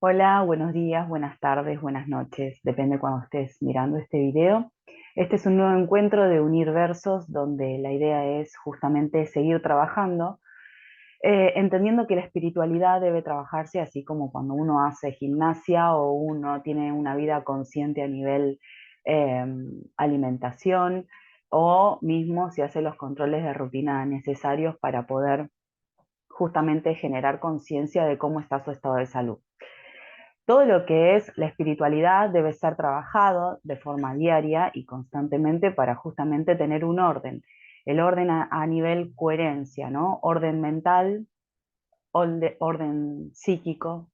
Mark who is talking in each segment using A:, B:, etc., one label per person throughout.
A: Hola, buenos días, buenas tardes, buenas noches, depende cuando estés mirando este video. Este es un nuevo encuentro de Unir Versos, donde la idea es justamente seguir trabajando, entendiendo que la espiritualidad debe trabajarse así como cuando uno hace gimnasia o uno tiene una vida consciente a nivel eh, alimentación o mismo si hace los controles de rutina necesarios para poder justamente generar conciencia de cómo está su estado de salud. Todo lo que es la espiritualidad debe ser trabajado de forma diaria y constantemente para justamente tener un orden. El orden a nivel coherencia, ¿no? Orden mental, orden psíquico,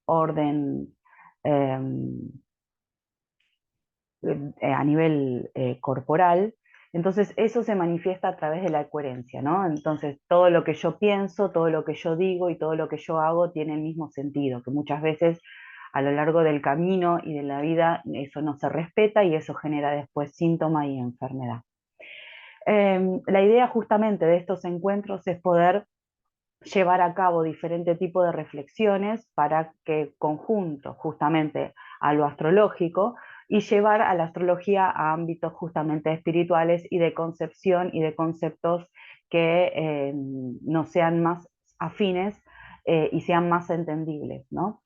A: orden eh, a nivel corporal. Entonces eso se manifiesta a través de la coherencia, ¿no? Entonces todo lo que yo pienso, todo lo que yo digo y todo lo que yo hago tiene el mismo sentido, que muchas veces a lo largo del camino y de la vida eso no se respeta y eso genera después síntoma y enfermedad. La idea justamente de estos encuentros es poder llevar a cabo diferentes tipos de reflexiones para que conjunto justamente a lo astrológico y llevar a la astrología a ámbitos justamente espirituales y de concepción y de conceptos que nos sean más afines y sean más entendibles, ¿no?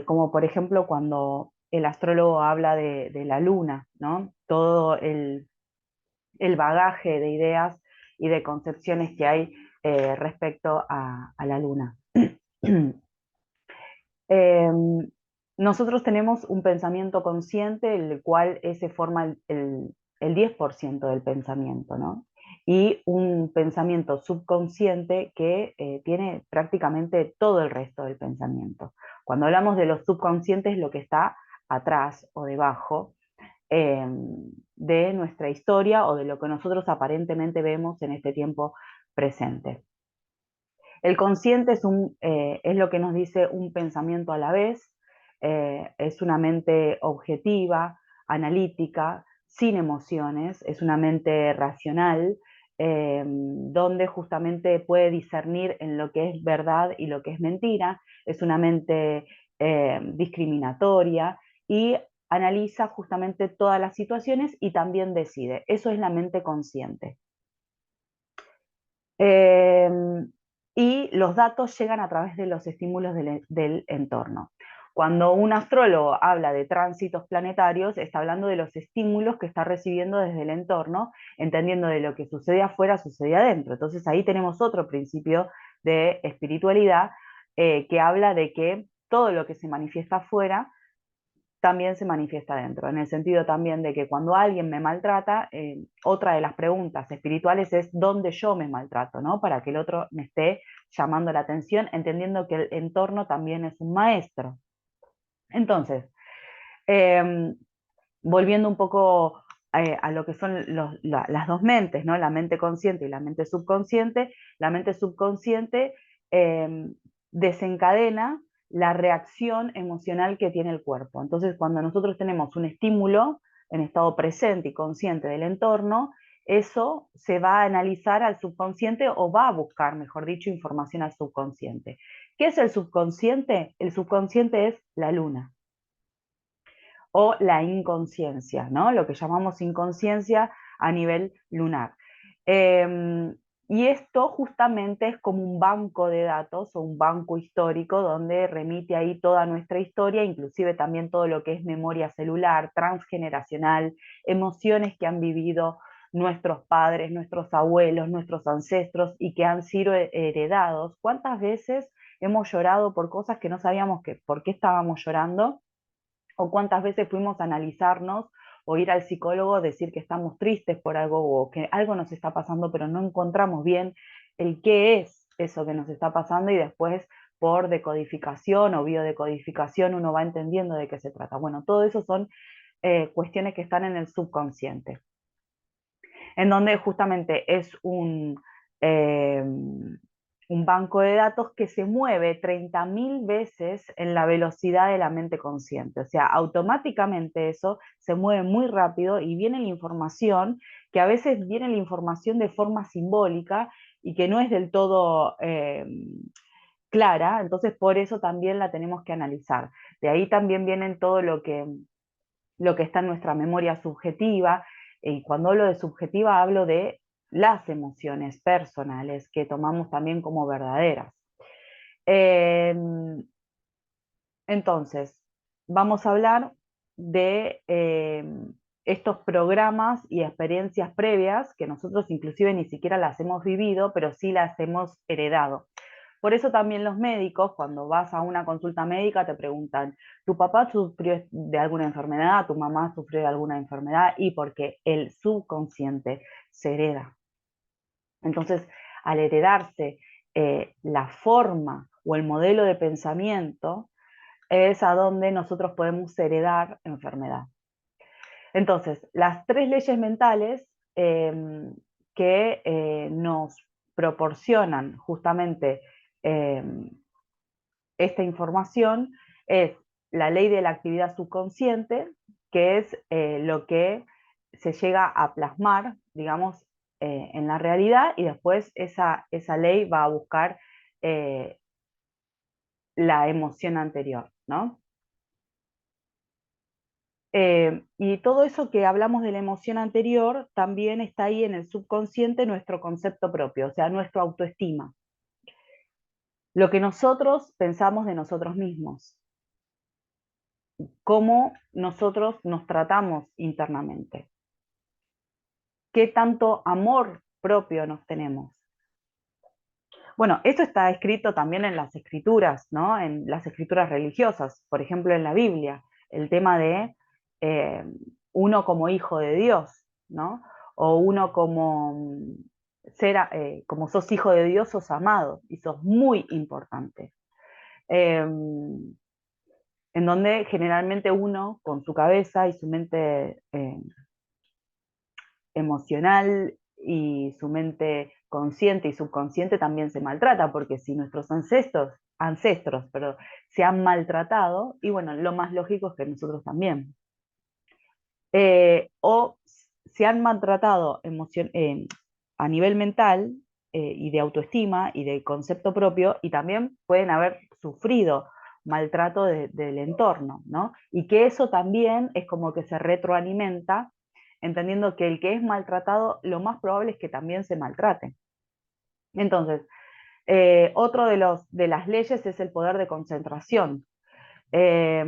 A: Como por ejemplo cuando el astrólogo habla de la luna, ¿no? Todo el bagaje de ideas y de concepciones que hay respecto a la luna. eh, Nosotros tenemos un pensamiento consciente, el cual ese forma el 10% del pensamiento, ¿no? Y un pensamiento subconsciente que tiene prácticamente todo el resto del pensamiento. Cuando hablamos de los subconscientes, lo que está atrás o debajo eh, de nuestra historia o de lo que nosotros aparentemente vemos en este tiempo presente. El consciente es lo que nos dice un pensamiento a la vez, es una mente objetiva, analítica, sin emociones, es una mente racional, donde justamente puede discernir en lo que es verdad y lo que es mentira, es una mente discriminatoria y analiza justamente todas las situaciones y también decide. Eso es la mente consciente. Eh, y los datos llegan a través de los estímulos del entorno. Cuando un astrólogo habla de tránsitos planetarios, está hablando de los estímulos que está recibiendo desde el entorno, entendiendo de lo que sucede afuera, sucede adentro. Entonces ahí tenemos otro principio de espiritualidad que habla de que todo lo que se manifiesta afuera también se manifiesta dentro, en el sentido también de que cuando alguien me maltrata, otra de las preguntas espirituales es dónde yo me maltrato, ¿no? Para que el otro me esté llamando la atención, entendiendo que el entorno también es un maestro. Entonces, eh, volviendo un poco a lo que son las dos mentes, ¿no? La mente consciente y la mente subconsciente eh, desencadena la reacción emocional que tiene el cuerpo. Entonces, cuando nosotros tenemos un estímulo en estado presente y consciente del entorno, eso se va a analizar al subconsciente o va a buscar, mejor dicho, información al subconsciente. ¿Qué es el subconsciente? El subconsciente es la luna o la inconsciencia, ¿no? Lo que llamamos inconsciencia a nivel lunar. Eh, y esto justamente es como un banco de datos o un banco histórico donde remite ahí toda nuestra historia, inclusive también todo lo que es memoria celular, transgeneracional, emociones que han vivido nuestros padres, nuestros abuelos, nuestros ancestros y que han sido heredados. ¿Cuántas veces hemos llorado por cosas que no sabíamos por qué estábamos llorando? O cuántas veces fuimos a analizarnos o ir al psicólogo, decir que estamos tristes por algo o que algo nos está pasando, pero no encontramos bien el qué es eso que nos está pasando y después por decodificación o biodecodificación uno va entendiendo de qué se trata. Bueno, todo eso son cuestiones que están en el subconsciente, en donde justamente es un banco de datos que se mueve 30.000 veces en la velocidad de la mente consciente. O sea, automáticamente eso se mueve muy rápido y viene la información, que a veces viene la información de forma simbólica y que no es del todo clara, entonces por eso también la tenemos que analizar. De ahí también vienen todo lo que está en nuestra memoria subjetiva, y cuando hablo de subjetiva hablo de las emociones personales que tomamos también como verdaderas. Entonces, vamos a hablar de estos programas y experiencias previas que nosotros inclusive ni siquiera las hemos vivido, pero sí las hemos heredado. Por eso también los médicos, cuando vas a una consulta médica, te preguntan, ¿tu papá sufrió de alguna enfermedad? ¿Tu mamá sufrió de alguna enfermedad? Y porque el subconsciente se hereda. Entonces, al heredarse la forma o el modelo de pensamiento, es a donde nosotros podemos heredar enfermedad. Entonces, las tres leyes mentales que nos proporcionan justamente eh, esta información es la ley de la actividad subconsciente, que es lo que se llega a plasmar, digamos, en la realidad, y después esa ley va a buscar la emoción anterior, ¿no? Y todo eso que hablamos de la emoción anterior también está ahí en el subconsciente, nuestro concepto propio, o sea, nuestra autoestima. Lo que nosotros pensamos de nosotros mismos, cómo nosotros nos tratamos internamente, qué tanto amor propio nos tenemos. Bueno, esto está escrito también en las escrituras, ¿no? En las escrituras religiosas, por ejemplo, en la Biblia, el tema de eh, uno como hijo de Dios, ¿no? O uno como como sos hijo de Dios, sos amado y sos muy importante. En donde generalmente uno, con su cabeza y su mente emocional y su mente consciente y subconsciente también se maltrata, porque si nuestros ancestros se han maltratado, y bueno, lo más lógico es que nosotros también. O se han maltratado a nivel mental y de autoestima y de concepto propio, y también pueden haber sufrido maltrato del entorno, ¿no? Y que eso también es como que se retroalimenta, entendiendo que el que es maltratado, lo más probable es que también se maltrate. Entonces, otro de las leyes es el poder de concentración. Eh,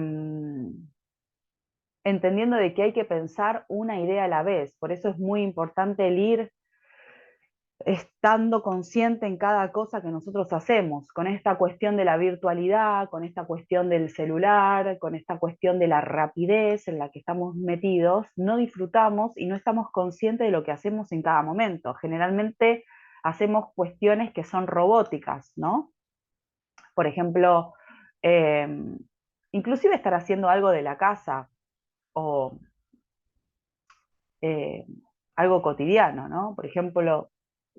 A: Entendiendo de que hay que pensar una idea a la vez. Por eso es muy importante el ir estando consciente en cada cosa que nosotros hacemos, con esta cuestión de la virtualidad, con esta cuestión del celular, con esta cuestión de la rapidez en la que estamos metidos, no disfrutamos y no estamos conscientes de lo que hacemos en cada momento. Generalmente hacemos cuestiones que son robóticas, ¿no? Por ejemplo, eh, inclusive estar haciendo algo de la casa o eh, algo cotidiano, ¿no? Por ejemplo,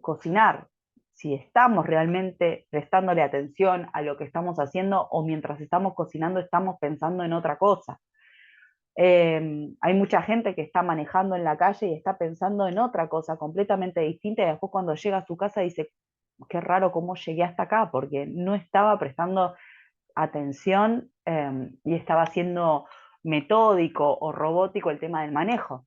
A: cocinar. Si estamos realmente prestándole atención a lo que estamos haciendo o mientras estamos cocinando estamos pensando en otra cosa. Hay mucha gente que está manejando en la calle y está pensando en otra cosa completamente distinta, y después cuando llega a su casa dice, qué raro cómo llegué hasta acá, porque no estaba prestando atención y estaba siendo metódico o robótico el tema del manejo.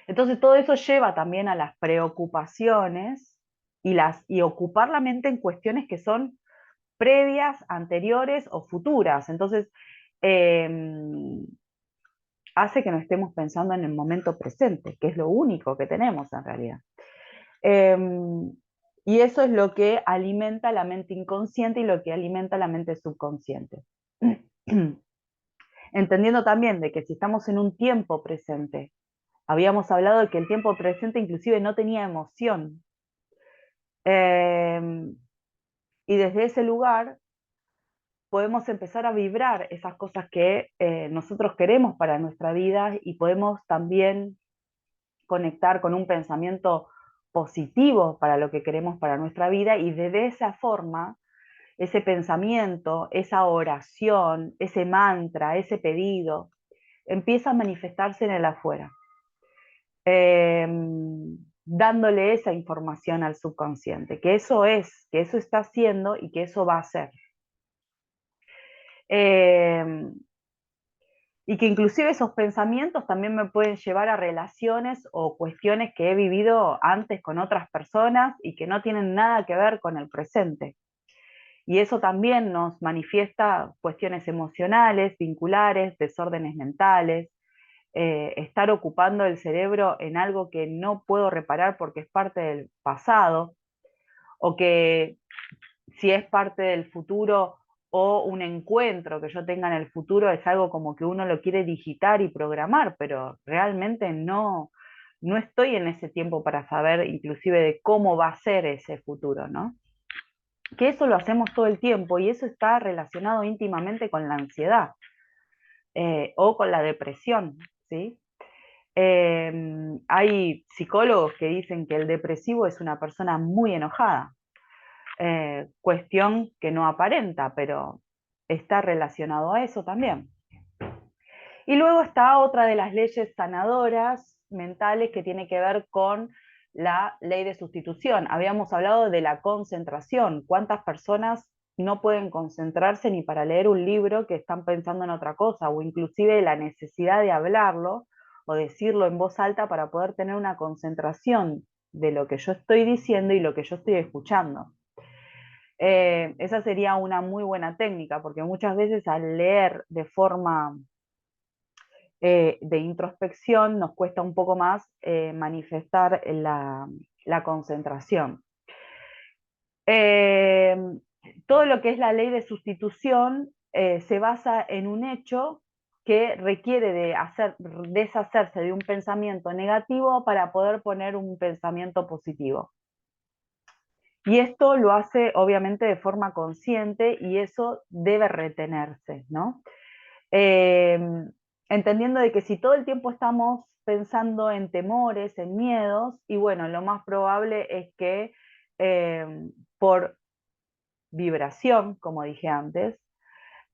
A: Entonces todo eso lleva también a las preocupaciones y ocupar la mente en cuestiones que son previas, anteriores o futuras. Entonces eh, hace que no estemos pensando en el momento presente, que es lo único que tenemos en realidad. Eh, y eso es lo que alimenta la mente inconsciente y lo que alimenta la mente subconsciente. Entendiendo también de que si estamos en un tiempo presente, habíamos hablado de que el tiempo presente inclusive no tenía emoción. Y desde ese lugar podemos empezar a vibrar esas cosas que nosotros queremos para nuestra vida, y podemos también conectar con un pensamiento positivo para lo que queremos para nuestra vida, y desde esa forma, ese pensamiento, esa oración, ese mantra, ese pedido, empieza a manifestarse en el afuera. Eh, Dándole esa información al subconsciente, que eso es, que eso está haciendo y que eso va a ser. Eh, y que inclusive esos pensamientos también me pueden llevar a relaciones o cuestiones que he vivido antes con otras personas y que no tienen nada que ver con el presente. Y eso también nos manifiesta cuestiones emocionales, vinculares, desórdenes mentales, estar ocupando el cerebro en algo que no puedo reparar porque es parte del pasado, o que si es parte del futuro o un encuentro que yo tenga en el futuro es algo como que uno lo quiere digitar y programar, pero realmente no estoy en ese tiempo para saber inclusive de cómo va a ser ese futuro, ¿no? Que eso lo hacemos todo el tiempo y eso está relacionado íntimamente con la ansiedad o con la depresión, ¿sí? Hay psicólogos que dicen que el depresivo es una persona muy enojada, cuestión que no aparenta, pero está relacionado a eso también. Y luego está otra de las leyes sanadoras mentales que tiene que ver con la ley de sustitución. Habíamos hablado de la concentración. ¿Cuántas personas no pueden concentrarse ni para leer un libro que están pensando en otra cosa? O inclusive la necesidad de hablarlo o decirlo en voz alta para poder tener una concentración de lo que yo estoy diciendo y lo que yo estoy escuchando. Esa sería una muy buena técnica, porque muchas veces al leer de forma de introspección nos cuesta un poco más manifestar la concentración. Eh, Todo lo que es la ley de sustitución se basa en un hecho que requiere de deshacerse de un pensamiento negativo para poder poner un pensamiento positivo. Y esto lo hace obviamente de forma consciente y eso debe retenerse, ¿no? Eh, Entendiendo de que si todo el tiempo estamos pensando en temores, en miedos, y bueno, lo más probable es que eh, por vibración, como dije antes,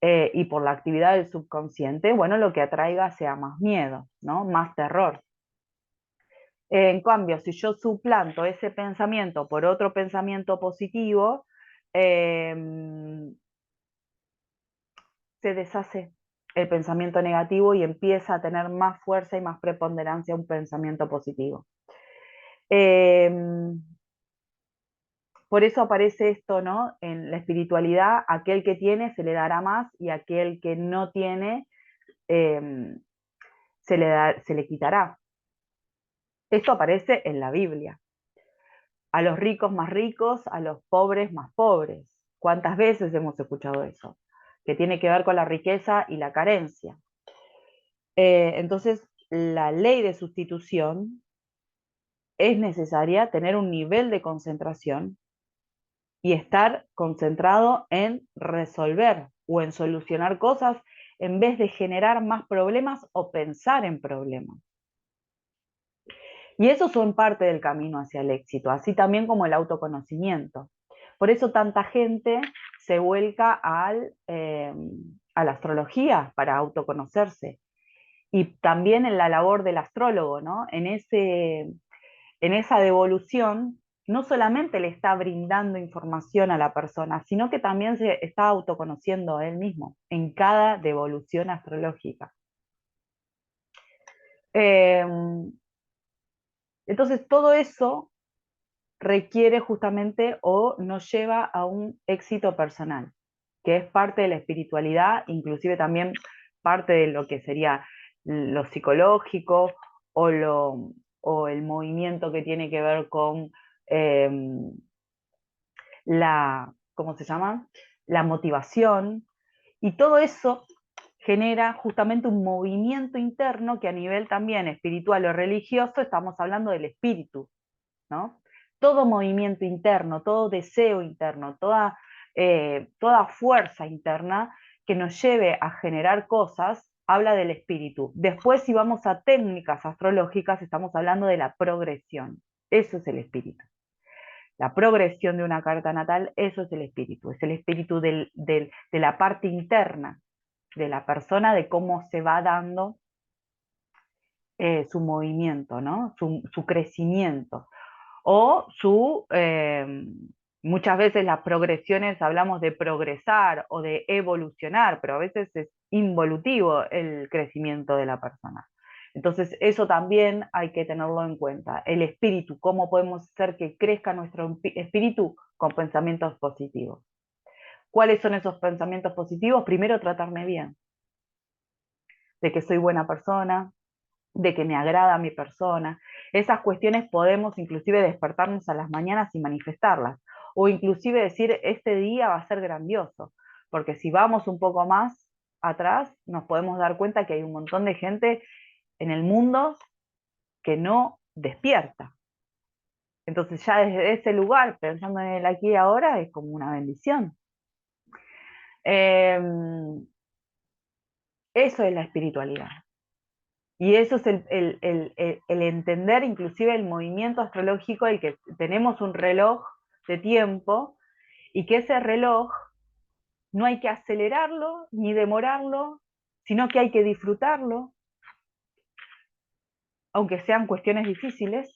A: y por la actividad del subconsciente, bueno, lo que atraiga sea más miedo, ¿no? Más terror. En cambio, si yo suplanto ese pensamiento por otro pensamiento positivo, eh, se deshace el pensamiento negativo y empieza a tener más fuerza y más preponderancia un pensamiento positivo. Eh, por eso aparece esto, ¿no? En la espiritualidad, aquel que tiene se le dará más y aquel que no tiene eh, se le quitará. Esto aparece en la Biblia. A los ricos más ricos, a los pobres más pobres. ¿Cuántas veces hemos escuchado eso? Que tiene que ver con la riqueza y la carencia. Entonces, la ley de sustitución es necesaria tener un nivel de concentración y estar concentrado en resolver o en solucionar cosas en vez de generar más problemas o pensar en problemas. Y eso son parte del camino hacia el éxito, así también como el autoconocimiento. Por eso tanta gente se vuelca a la astrología para autoconocerse. Y también en la labor del astrólogo, ¿no? En esa devolución, no solamente le está brindando información a la persona, sino que también se está autoconociendo a él mismo en cada devolución astrológica. Eh, entonces, todo eso requiere justamente o nos lleva a un éxito personal, que es parte de la espiritualidad, inclusive también parte de lo que sería lo psicológico o, o el movimiento que tiene que ver con eh, ¿cómo se llama? La motivación, y todo eso genera justamente un movimiento interno que a nivel también espiritual o religioso estamos hablando del espíritu, ¿no? Todo movimiento interno, todo deseo interno, toda fuerza interna que nos lleve a generar cosas, habla del espíritu. Después, si vamos a técnicas astrológicas, estamos hablando de la progresión. Eso es el espíritu. La progresión de una carta natal, eso es el espíritu de la parte interna de la persona, de cómo se va dando su movimiento, ¿no? Su crecimiento o Muchas veces las progresiones hablamos de progresar o de evolucionar, pero a veces es involutivo el crecimiento de la persona. Entonces, eso también hay que tenerlo en cuenta. El espíritu, cómo podemos hacer que crezca nuestro espíritu con pensamientos positivos. ¿Cuáles son esos pensamientos positivos? Primero, tratarme bien, de que soy buena persona, de que me agrada mi persona. Esas cuestiones podemos inclusive despertarnos a las mañanas y manifestarlas, o inclusive decir, este día va a ser grandioso, porque si vamos un poco más atrás, nos podemos dar cuenta que hay un montón de gente en el mundo que no despierta. Entonces ya desde ese lugar, pensando en el aquí y ahora, es como una bendición. Eh, Eso es la espiritualidad. Y eso es el entender inclusive el movimiento astrológico, el que tenemos un reloj de tiempo y que ese reloj no hay que acelerarlo ni demorarlo, sino que hay que disfrutarlo, aunque sean cuestiones difíciles,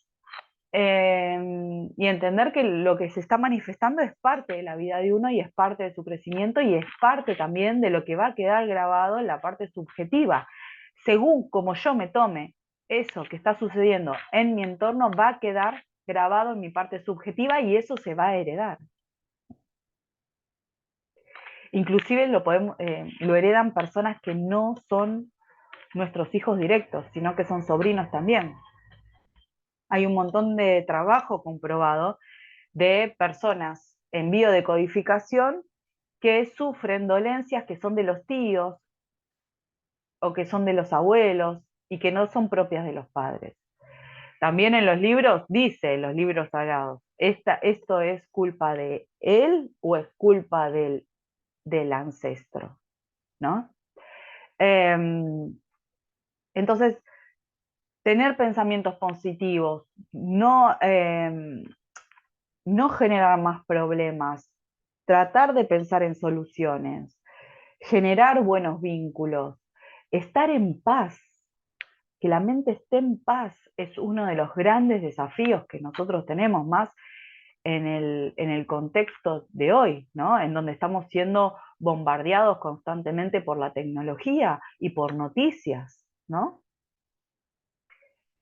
A: y entender que lo que se está manifestando es parte de la vida de uno y es parte de su crecimiento y es parte también de lo que va a quedar grabado en la parte subjetiva. Según como yo me tome eso que está sucediendo en mi entorno, va a quedar grabado en mi parte subjetiva y eso se va a heredar. Inclusive lo heredan personas que no son nuestros hijos directos, sino que son sobrinos también. Hay un montón de trabajo comprobado de personas en biodecodificación que sufren dolencias que son de los tíos o que son de los abuelos y que no son propias de los padres. También en los libros dice, en los libros sagrados, esto es culpa de él o es culpa del ancestro, ¿no? Eh, entonces, tener pensamientos positivos, no generar más problemas, tratar de pensar en soluciones, generar buenos vínculos, estar en paz, que la mente esté en paz es uno de los grandes desafíos que nosotros tenemos más en el contexto de hoy, ¿no? En donde estamos siendo bombardeados constantemente por la tecnología y por noticias, ¿no?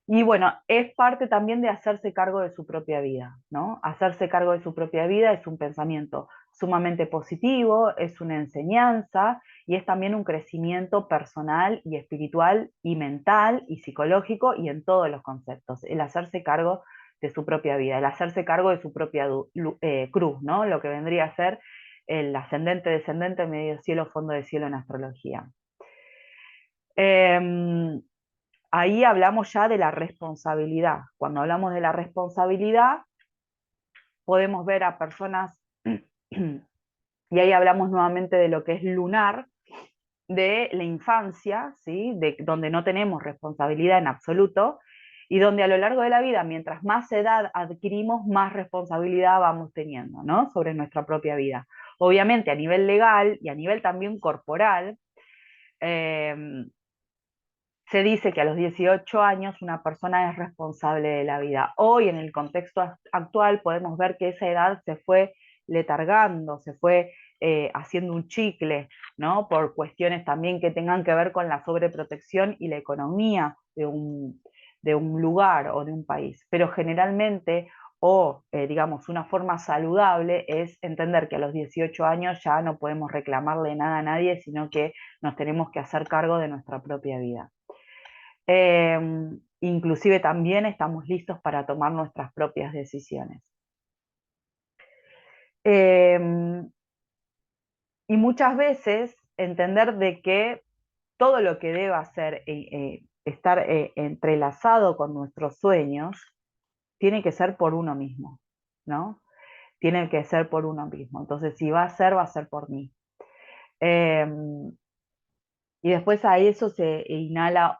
A: Y bueno, es parte también de hacerse cargo de su propia vida, ¿no? Hacerse cargo de su propia vida es un pensamiento sumamente positivo, es una enseñanza y es también un crecimiento personal y espiritual y mental y psicológico y en todos los conceptos. El hacerse cargo de su propia vida, el hacerse cargo de su propia cruz, ¿no? Lo que vendría a ser el ascendente, descendente, medio cielo, fondo de cielo en astrología. Ahí hablamos ya de la responsabilidad. Cuando hablamos de la responsabilidad, podemos ver a personas, y ahí hablamos nuevamente de lo que es lunar, de la infancia, ¿sí? De, donde no tenemos responsabilidad en absoluto, y donde a lo largo de la vida, mientras más edad adquirimos, más responsabilidad vamos teniendo, ¿no? Sobre nuestra propia vida. Obviamente a nivel legal y a nivel también corporal, eh, se dice que a los 18 años una persona es responsable de la vida. Hoy, en el contexto actual, podemos ver que esa edad se fue letargando, se fue haciendo un chicle, ¿no? Por cuestiones también que tengan que ver con la sobreprotección y la economía de un lugar o de un país. Pero generalmente, o digamos, una forma saludable es entender que a los 18 años ya no podemos reclamarle nada a nadie, sino que nos tenemos que hacer cargo de nuestra propia vida. Eh, Inclusive también estamos listos para tomar nuestras propias decisiones. Eh, y muchas veces entender de que todo lo que deba ser, estar entrelazado con nuestros sueños, tiene que ser por uno mismo, ¿no? Tiene que ser por uno mismo. Entonces, si va a ser por mí. Eh, y después a eso se inhala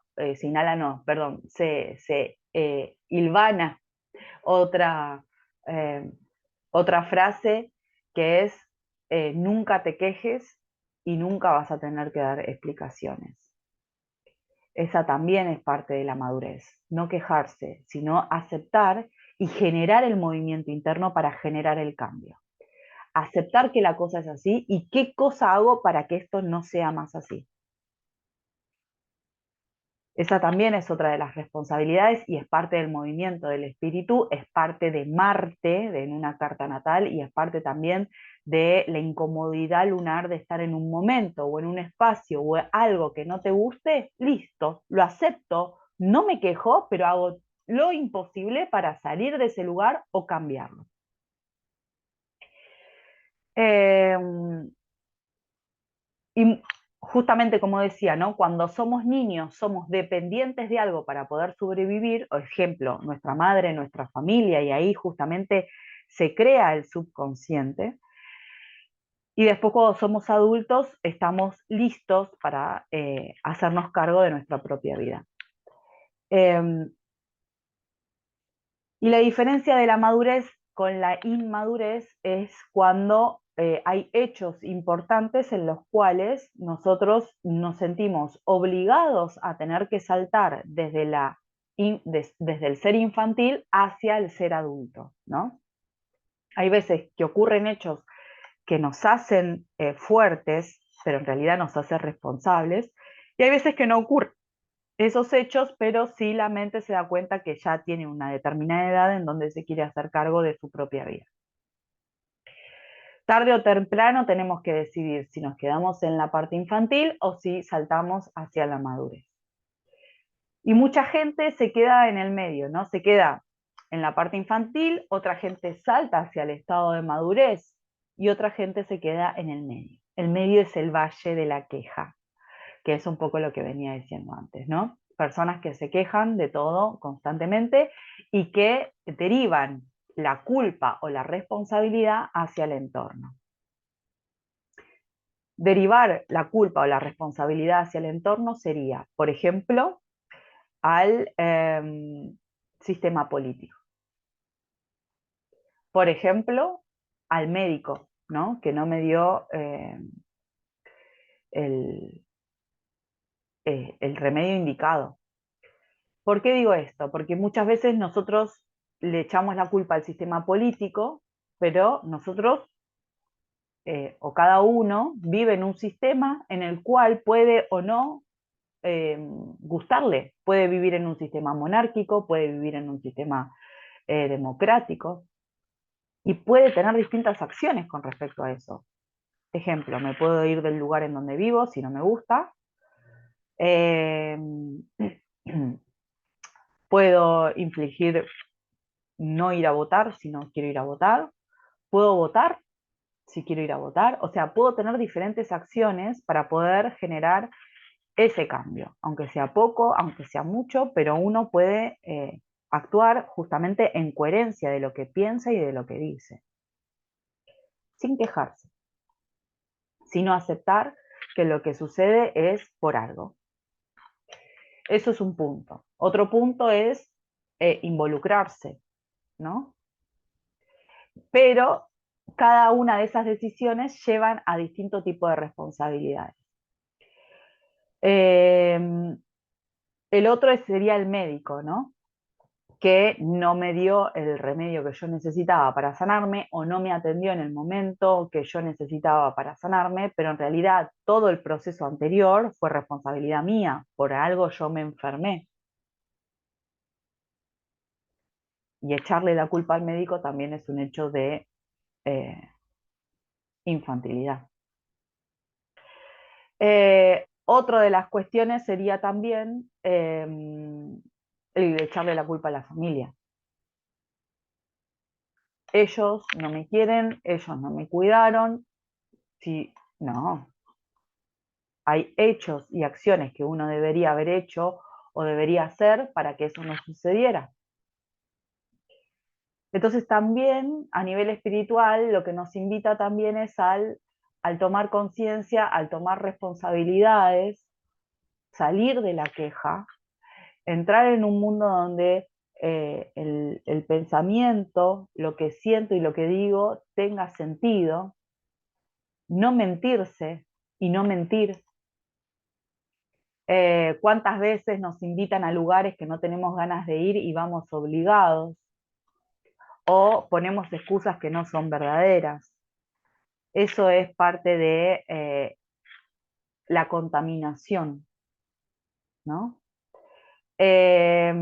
A: no, perdón, se hilvana otra, eh, otra frase que es, nunca te quejes y nunca vas a tener que dar explicaciones. Esa también es parte de la madurez, no quejarse, sino aceptar y generar el movimiento interno para generar el cambio. aceptar que la cosa es así y qué cosa hago para que esto no sea más así. Esa también es otra de las responsabilidades y es parte del movimiento del espíritu, es parte de Marte en una carta natal y es parte también de la incomodidad lunar de estar en un momento o en un espacio o algo que no te guste, listo, lo acepto, no me quejo, pero hago lo imposible para salir de ese lugar o cambiarlo. Eh, y justamente como decía, ¿no? Cuando somos niños somos dependientes de algo para poder sobrevivir, por ejemplo, nuestra madre, nuestra familia, y ahí justamente se crea el subconsciente. Y después cuando somos adultos estamos listos para hacernos cargo de nuestra propia vida. Eh, y la diferencia de la madurez con la inmadurez es cuando hay hechos importantes en los cuales nosotros nos sentimos obligados a tener que saltar desde el ser infantil hacia el ser adulto, ¿no? Hay veces que ocurren hechos que nos hacen fuertes, pero en realidad nos hacen responsables, y hay veces que no ocurren esos hechos, pero sí la mente se da cuenta que ya tiene una determinada edad en donde se quiere hacer cargo de su propia vida. Tarde o temprano tenemos que decidir si nos quedamos en la parte infantil o si saltamos hacia la madurez. Y mucha gente se queda en el medio, ¿no? Se queda en la parte infantil, otra gente salta hacia el estado de madurez y otra gente se queda en el medio. El medio es el valle de la queja, que es un poco lo que venía diciendo antes, ¿no? Personas que se quejan de todo constantemente y que derivan la culpa o la responsabilidad hacia el entorno. Derivar la culpa o la responsabilidad hacia el entorno sería, por ejemplo, al sistema político. Por ejemplo, al médico, ¿no? Que no me dio el, el remedio indicado. ¿Por qué digo esto? Porque muchas veces nosotros le echamos la culpa al sistema político, pero nosotros o cada uno vive en un sistema en el cual puede o no gustarle. Puede vivir en un sistema monárquico, puede vivir en un sistema democrático y puede tener distintas acciones con respecto a eso. Ejemplo, me puedo ir del lugar en donde vivo si no me gusta. Eh, puedo infligir no ir a votar si no quiero ir a votar. Puedo votar si quiero ir a votar. O sea, puedo tener diferentes acciones para poder generar ese cambio, aunque sea poco, aunque sea mucho, pero uno puede actuar justamente en coherencia de lo que piensa y de lo que dice, sin quejarse, sino aceptar que lo que sucede es por algo. Eso es un punto. Otro punto es involucrarse, ¿no? Pero cada una de esas decisiones llevan a distinto tipo de responsabilidades. El otro sería el médico, ¿no? Que no me dio el remedio que yo necesitaba para sanarme o no me atendió en el momento que yo necesitaba para sanarme, pero en realidad todo el proceso anterior fue responsabilidad mía, por algo yo me enfermé. Y echarle la culpa al médico también es un hecho de eh, infantilidad. Otra de las cuestiones sería también el echarle la culpa a la familia. Ellos no me quieren, ellos no me cuidaron, si no, hay hechos y acciones que uno debería haber hecho o debería hacer para que eso no sucediera. Entonces también a nivel espiritual lo que nos invita también es al tomar conciencia, al tomar responsabilidades, salir de la queja, entrar en un mundo donde el pensamiento, lo que siento y lo que digo tenga sentido, no mentirse y no mentir. ¿Cuántas veces nos invitan a lugares que no tenemos ganas de ir y vamos obligados? O ponemos excusas que no son verdaderas. Eso es parte de la contaminación, ¿no? Eh,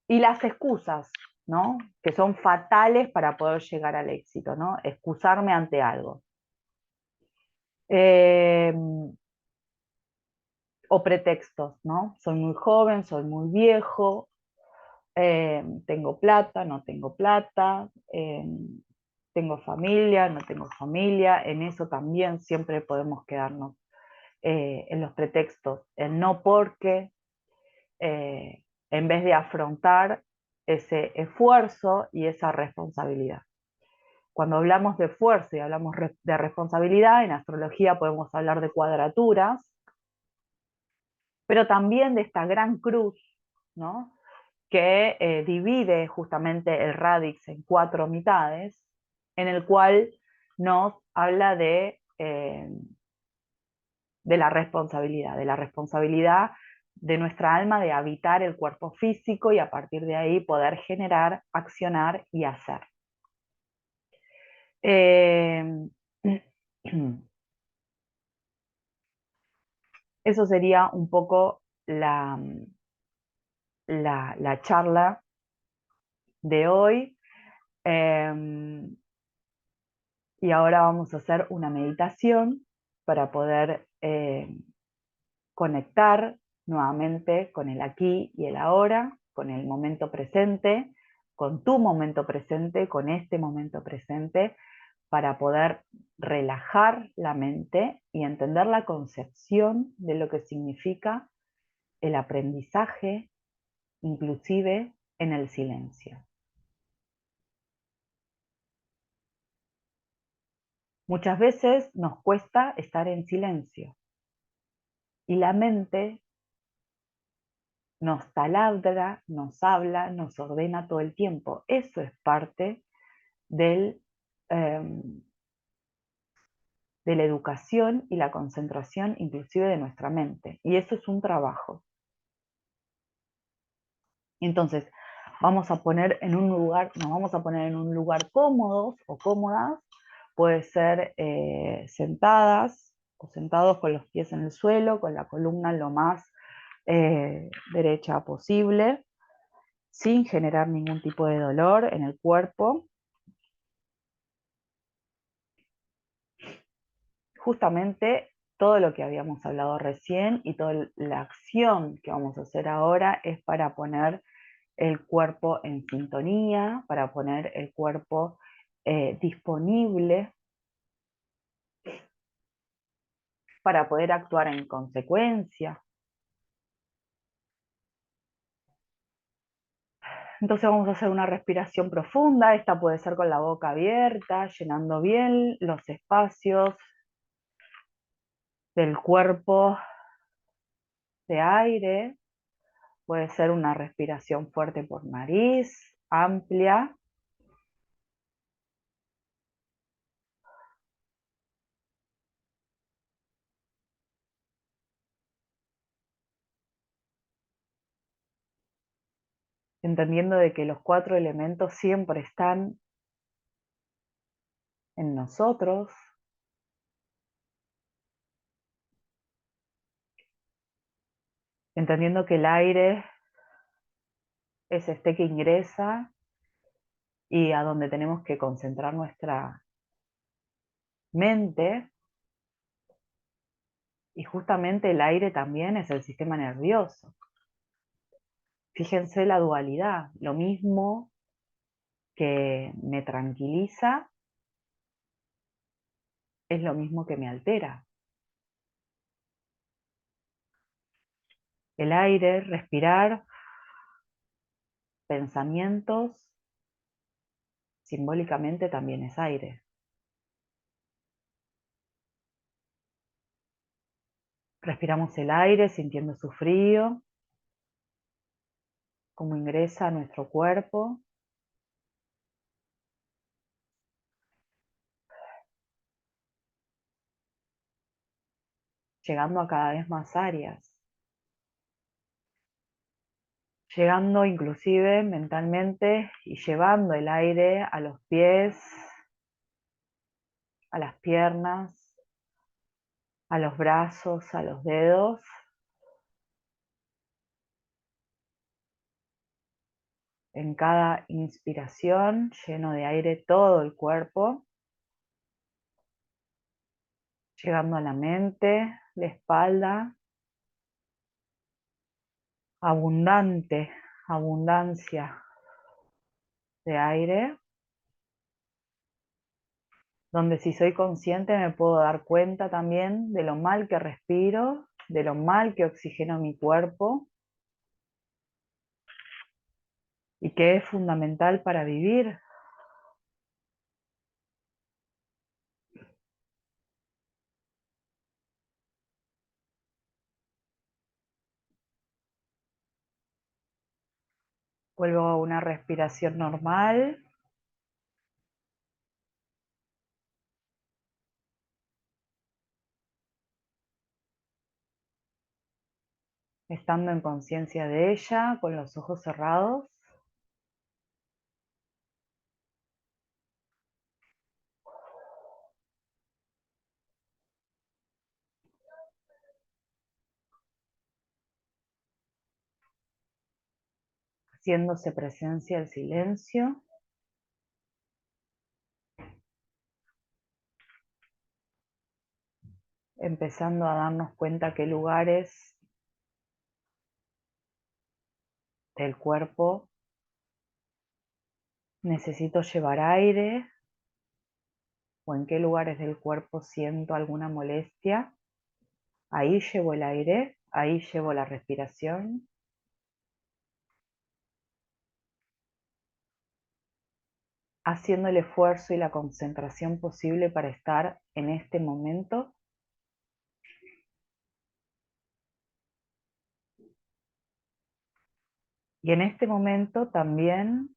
A: y las excusas, ¿no? Que son fatales para poder llegar al éxito, ¿no? Excusarme ante algo. Eh, o pretextos, ¿no? Soy muy joven, soy muy viejo, tengo plata, no tengo plata, tengo familia, no tengo familia. En eso también siempre podemos quedarnos en los pretextos, el no porque, en vez de afrontar ese esfuerzo y esa responsabilidad. Cuando hablamos de esfuerzo y hablamos de responsabilidad, en astrología podemos hablar de cuadraturas, pero también de esta gran cruz, ¿no? Que divide justamente el radix en 4 mitades, en el cual nos habla de la responsabilidad de nuestra alma de habitar el cuerpo físico y a partir de ahí poder generar, accionar y hacer. Eh, eso sería un poco la charla de hoy. Eh, y ahora vamos a hacer una meditación para poder conectar nuevamente con el aquí y el ahora, con el momento presente, con tu momento presente, con este momento presente, para poder relajar la mente y entender la concepción de lo que significa el aprendizaje, inclusive en el silencio. Muchas veces nos cuesta estar en silencio y la mente nos taladra, nos habla, nos ordena todo el tiempo. Eso es parte del, eh, de la educación y la concentración inclusive de nuestra mente. Y eso es un trabajo. Entonces, vamos a poner en un lugar, nos vamos a poner en un lugar cómodos o cómodas, puede ser sentadas o sentados con los pies en el suelo, con la columna lo más derecha posible, sin generar ningún tipo de dolor en el cuerpo. Justamente todo lo que habíamos hablado recién y toda la acción que vamos a hacer ahora es para poner el cuerpo en sintonía, para poner el cuerpo disponible para poder actuar en consecuencia. Entonces vamos a hacer una respiración profunda, esta puede ser con la boca abierta, llenando bien los espacios del cuerpo de aire. Puede ser una respiración fuerte por nariz, amplia. Entendiendo de que los 4 elementos siempre están en nosotros, entendiendo que el aire es este que ingresa y a donde tenemos que concentrar nuestra mente, y justamente el aire también es el sistema nervioso. Fíjense la dualidad, lo mismo que me tranquiliza es lo mismo que me altera. El aire, respirar, pensamientos, simbólicamente también es aire. Respiramos el aire sintiendo su frío, cómo ingresa a nuestro cuerpo, llegando a cada vez más áreas, llegando inclusive mentalmente y llevando el aire a los pies, a las piernas, a los brazos, a los dedos. En cada inspiración, lleno de aire todo el cuerpo, llegando a la mente, la espalda, abundante, abundancia de aire, donde si soy consciente me puedo dar cuenta también de lo mal que respiro, de lo mal que oxigeno mi cuerpo y que es fundamental para vivir. Vuelvo a una respiración normal, estando en conciencia de ella, con los ojos cerrados. Haciéndose presencia el silencio, empezando a darnos cuenta qué lugares del cuerpo necesito llevar aire o en qué lugares del cuerpo siento alguna molestia. Ahí llevo el aire, ahí llevo la respiración, haciendo el esfuerzo y la concentración posible para estar en este momento. Y en este momento también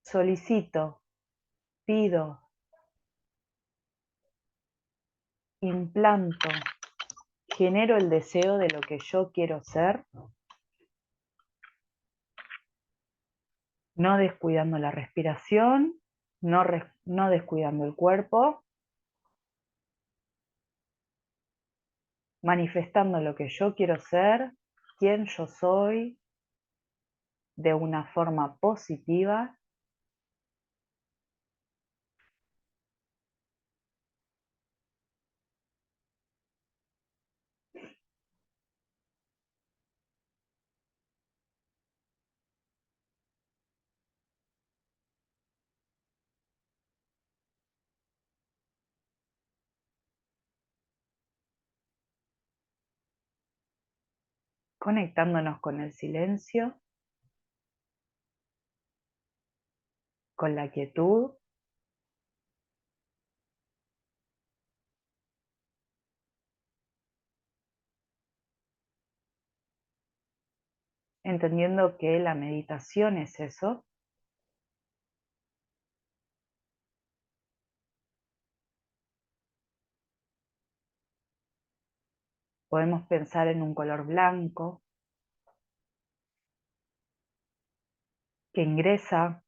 A: solicito, pido, implanto, genero el deseo de lo que yo quiero ser, no descuidando la respiración, no descuidando el cuerpo, manifestando lo que yo quiero ser, quién yo soy, de una forma positiva, conectándonos con el silencio, con la quietud, entendiendo que la meditación es eso. Podemos pensar en un color blanco que ingresa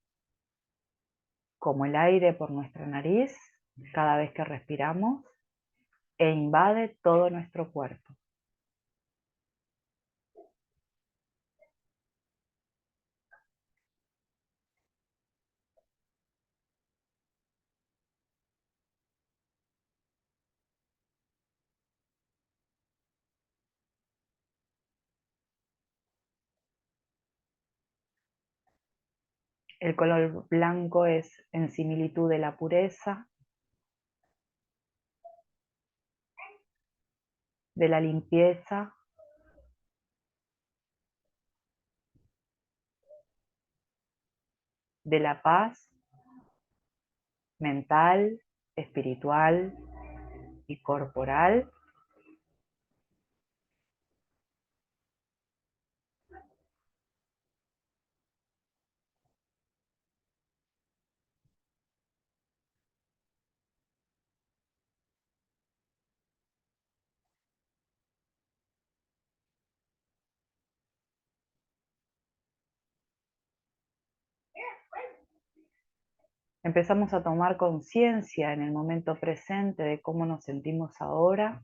A: como el aire por nuestra nariz cada vez que respiramos e invade todo nuestro cuerpo. El color blanco es en similitud de la pureza, de la limpieza, de la paz mental, espiritual y corporal. Empezamos a tomar conciencia en el momento presente de cómo nos sentimos ahora,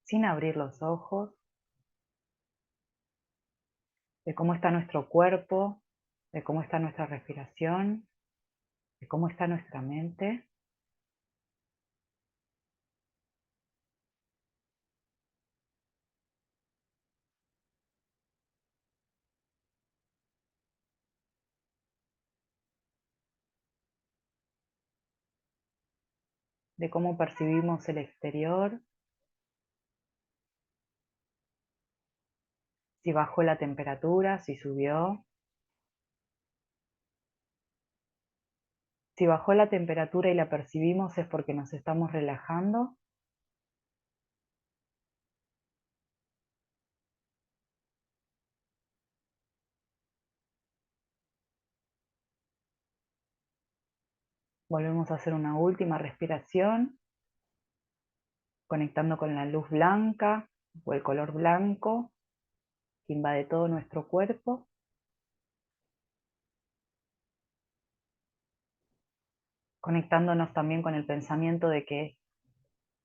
A: sin abrir los ojos, de cómo está nuestro cuerpo, de cómo está nuestra respiración, de cómo está nuestra mente. De cómo percibimos el exterior, si bajó la temperatura, si subió. Si bajó la temperatura y la percibimos es porque nos estamos relajando. Volvemos a hacer una última respiración, conectando con la luz blanca o el color blanco que invade todo nuestro cuerpo. Conectándonos también con el pensamiento de que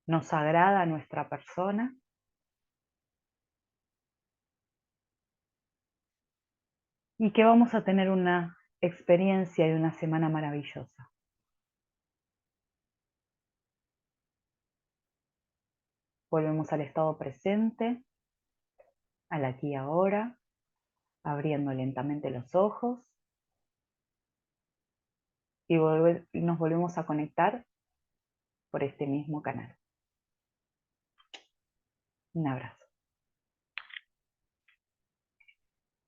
A: nos agrada nuestra persona y que vamos a tener una experiencia y una semana maravillosa. Volvemos al estado presente, al aquí y ahora, abriendo lentamente los ojos y nos volvemos a conectar por este mismo canal. Un abrazo.